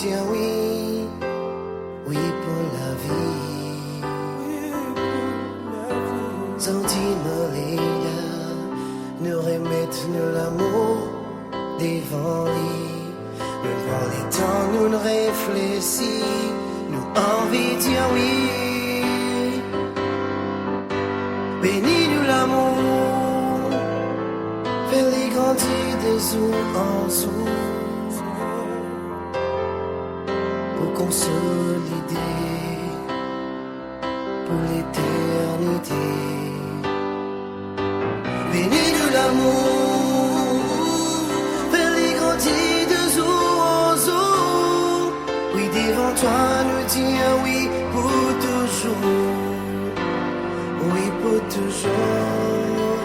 dire oui, oui pour la vie. Sentiments nous remettre nous l'amour devant lui. Nous prend les temps, nous ne réfléchis, nous envie dire oui. Bénis nous l'amour, fais-les grandir de jour en jour, pour consolider pour l'éternité. Bénis nous l'amour, fais-les grandir de jour en jour. Oui, devant toi, nous dire oui pour toujours. Oui, pour toujours.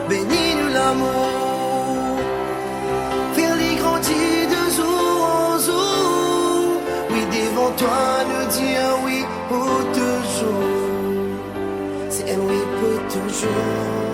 Bénis nous l'amour, fais-les grandir de jour en jour. Oui, devant toi, nous dire oui pour toujours. C'est un oui pour toujours.